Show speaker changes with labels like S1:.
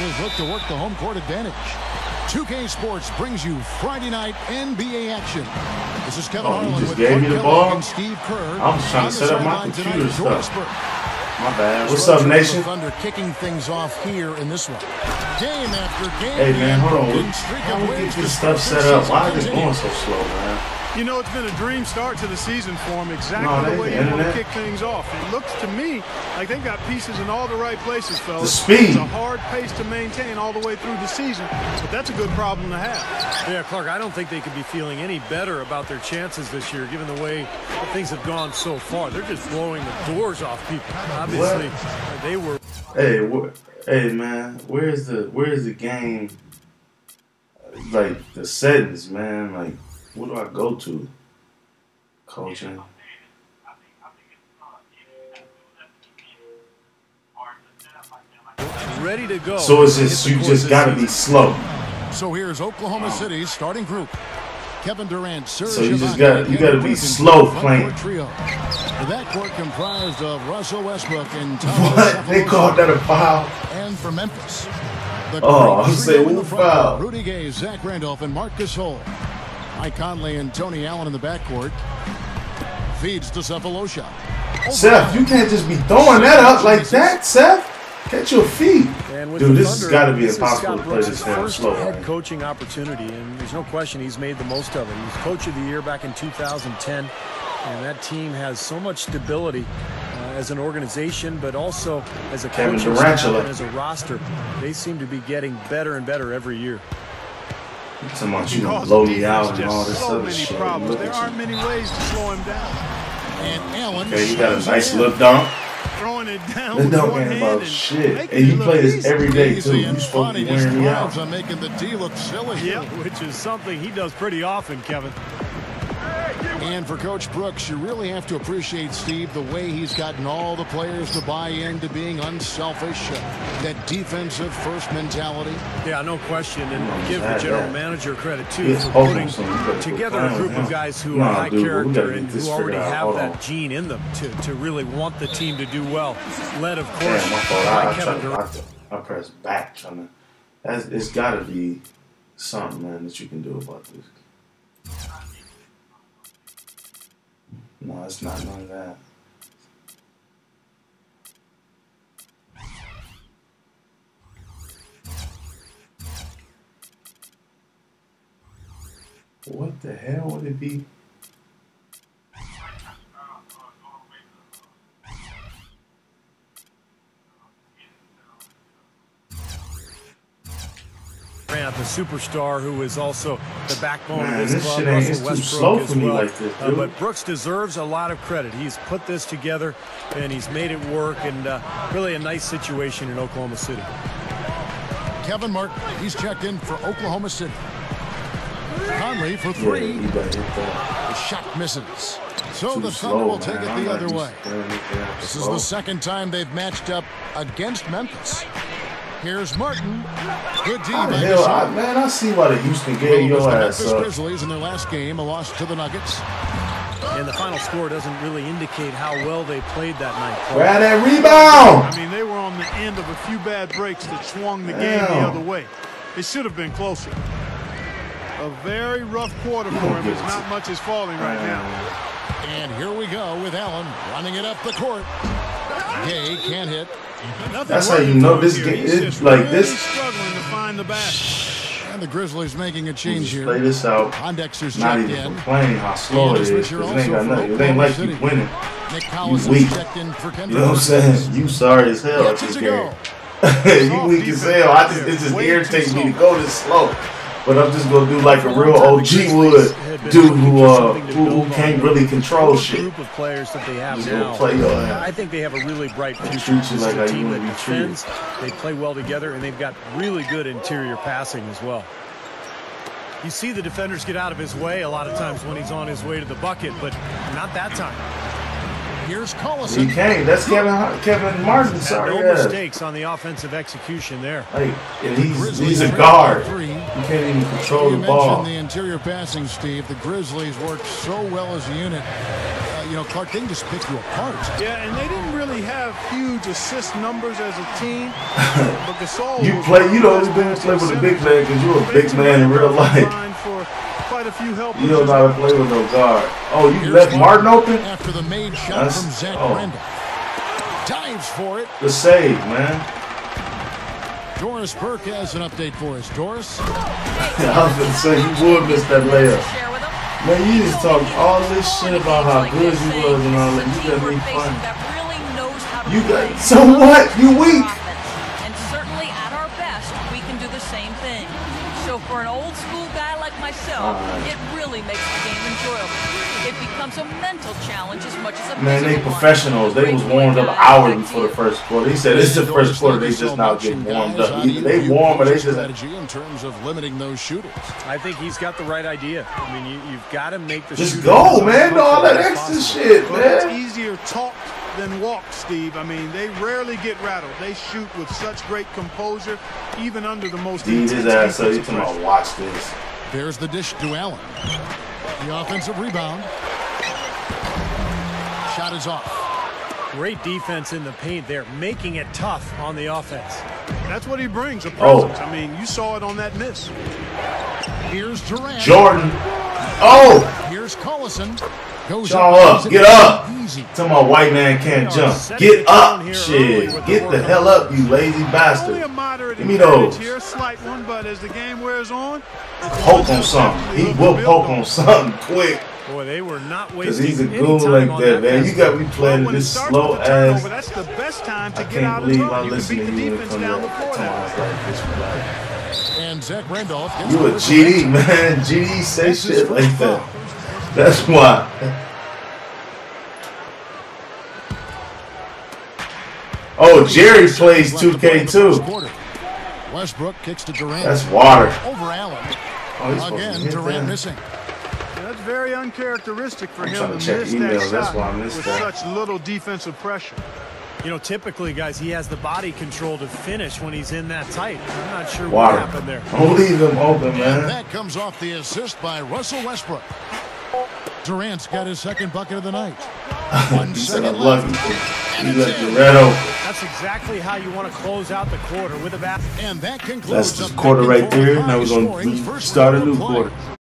S1: Grizzlies look to work the home court advantage. 2K Sports brings you Friday night NBA action. This is Kevin Harlan with
S2: gave me the ball
S1: and Steve Kerr.
S2: I was trying to set up my computer stuff. My bad. What's up, Nation?
S1: Thunder kicking things off here in this one. Game after game.
S2: Hey, man, hold on. How we get this stuff set up? Why is it going so slow, man?
S3: You know, it's been a dream start to the season for them, exactly the way you want to kick things off. It looks to me like they've got pieces in all the right places, fellas.
S2: The speed.
S3: It's a hard pace to maintain all the way through the season, but that's a good problem to have.
S4: Yeah, Clark, I don't think they could be feeling any better about their chances this year, given the way things have gone so far. They're just blowing the doors off people. Obviously, they were.
S2: Hey, man, where's the game? Like the settings, man. Like, what do I go to? Coaching.
S4: Ready to go.
S2: So it's just you just gotta be slow.
S1: So here's Oklahoma City's starting group. Kevin Durant, Serge
S2: So you just
S1: Ibaka,
S2: gotta be slow playing.
S1: Trio. The backcourt comprised of Russell Westbrook and Thomas.
S2: What? They called that a foul?
S1: And for Memphis.
S2: I'm saying who foul?
S1: Rudy Gay, Zach Randolph, and Marc Gasol. Mike Conley and Tony Allen in the backcourt. Feeds to Cephalosha.
S2: Seth, you can't just be throwing that up like that, Seth. Catch your feet. Dude, this has got to be impossible to play this damn slow.
S4: Head coaching opportunity, and there's no question he's made the most of it. He was Coach of the Year back in 2010, and that team has so much stability as an organization, but also as a coaching staff and as a roster. They seem to be getting better and better every year.
S2: So much you don't blow me out and all this other shit.
S3: There aren't many ways to slow him down.
S1: And Allen.
S2: Okay, you got a nice little dunk.
S3: Throwing it down.
S2: This dunk ain't about shit. And you play this every day too. You supposed to be wearing me out.
S1: On making the D look silly.
S4: Yeah, which is something he does pretty often, Kevin.
S1: And for Coach Brooks, you really have to appreciate, Steve, the way he's gotten all the players to buy into being unselfish, that defensive first mentality.
S4: Yeah, no question. And give the general manager credit, too, for putting together a group of guys who are high character and who already have that gene in them to really want the team to do well. Led, of course, by Kevin Durant.
S2: I press back trying to. It's got to be something, man, that you can do about this. No, it's not none of that. What the hell would it be?
S4: The superstar who is also the backbone of this
S2: this
S4: club,
S2: shit ain't,
S4: Russell
S2: it's too
S4: Westbrook
S2: slow
S4: as
S2: for me
S4: well.
S2: like this, dude.
S4: But Brooks deserves a lot of credit. He's put this together and he's made it work, and really a nice situation in Oklahoma City.
S1: Kevin Martin, he's checked in for Oklahoma City. Conley for three.
S2: Yeah,
S1: the shot misses. So
S2: too
S1: the Thunder
S2: slow,
S1: will take it the other way. This is the second time they've matched up against Memphis. Here's Martin. Good D by Gasol.
S2: Man, I see why the Houston gave your ass up.
S1: Grizzlies in their last game, a loss to the Nuggets.
S4: And the final score doesn't really indicate how well they played that night.
S2: Grab that rebound.
S3: I mean, they were on the end of a few bad breaks that swung the game the other way. It should have been closer. A very rough quarter for him as not much is falling right now.
S1: And here we go with Allen running it up the court. Gay can't hit.
S2: That's how you know this game is like this.
S3: Struggling to find the basket.
S1: And the Grizzlies making a change here.
S2: Play this out.
S1: Pondexter's
S2: Not
S1: checked
S2: even
S1: in.
S2: complaining how slow it is. It ain't got nothing. It ain't like you winning.
S1: Nick Collins
S2: You weak.
S1: checked in for Kendrick.
S2: You know what I'm saying? You sorry as hell at this game. You weak as hell. It just irritates me to go this slow. But I'm just gonna do like a real OG would, dude who can't really control shit.
S4: Group of players that they have
S2: Just
S4: now.
S2: play your ass.
S4: I think they have a really bright future.
S2: Treat you
S4: This is
S2: like
S4: a
S2: how you
S4: team
S2: wanna
S4: that
S2: be treated.
S4: defends. They play well together, and they've got really good interior passing as well. You see the defenders get out of his way a lot of times when he's on his way to the bucket, but not that time.
S1: Here's Collison.
S2: He can't. That's Kevin Martin. Sorry,
S4: no mistakes on the offensive execution there.
S2: Like, and he's a guard. He can't even control the ball.
S1: You mentioned the interior passing, Steve. The Grizzlies work so well as a unit. You know, Clark, they can just pick you apart.
S3: Yeah, and they didn't really have huge huge assist numbers as a team. But Gasol
S2: you don't even play with a big man because you're a big man in real life. You don't know how to play with no guard. Oh, you left Martin open?
S1: After the made shot from Zach Randolph. Dives for it.
S2: The save, man.
S1: Doris Burke has an update for us. Doris?
S2: I was going to say, you would miss that layup. Man, you just talk all this shit about how good you was and all that. You got me fun. You got, so what? You weak.
S5: And certainly at our best, we can do the same thing. So for an old school guy like myself, it really makes the game enjoyable. It becomes a mental challenge as much as a
S2: man, they professionals. They was warmed up hours before the first quarter. He said this is the first quarter. They just now getting warmed up. Either they warm or they just
S1: strategy in terms of limiting those shooters.
S4: I think he's got the right idea. I mean, you've got to make the
S2: just go, man. No, all that extra shit, man.
S3: It's easier talk than walk, Steve. I mean, they rarely get rattled. They shoot with such great composure, even under the most intense
S2: his ass up. He's talking about watch this.
S1: There's the dish to Allen. The offensive rebound. Shot is off.
S4: Great defense in the paint there, making it tough on the offense.
S3: That's what he brings, a presence. I mean, you saw it on that miss.
S1: Here's Durant.
S2: Jordan. Oh!
S1: Here's Collison.
S2: Goes up. Get up. Tell my white man can't jump. Get up. Shit. Get the hell up, you lazy bastard. Give me those.
S3: Slight one, but as the game wears on,
S2: poke on something. He will poke on something quick.
S4: Boy, they were not wasting.
S2: Because he's a goon like that, man. You got me playing this slow ass.
S3: That's the best time to
S2: I can't believe I listen to you when it comes down like this.
S1: And Zach Randolph.
S2: You a GD, man. GD say shit like that. That's why. Oh, Jerry plays 2K too.
S1: Westbrook kicks to Durant.
S2: That's water.
S1: Over Allen.
S2: Oh,
S1: again, Durant missing.
S3: That's very uncharacteristic for him to miss
S2: emails.
S3: that
S2: shot with
S3: such little defensive pressure.
S4: You know, typically, guys, he has the body control to finish when he's in that tight. I'm not sure what happened there.
S2: Don't leave him open, man.
S1: And that comes off the assist by Russell Westbrook. Durant's got his second bucket of the night. 1 second left.
S2: He left it right open.
S4: That's exactly how you want to close out the quarter with a basket.
S1: And that concludes
S2: that's the quarter right there. Now we're going to start a new quarter.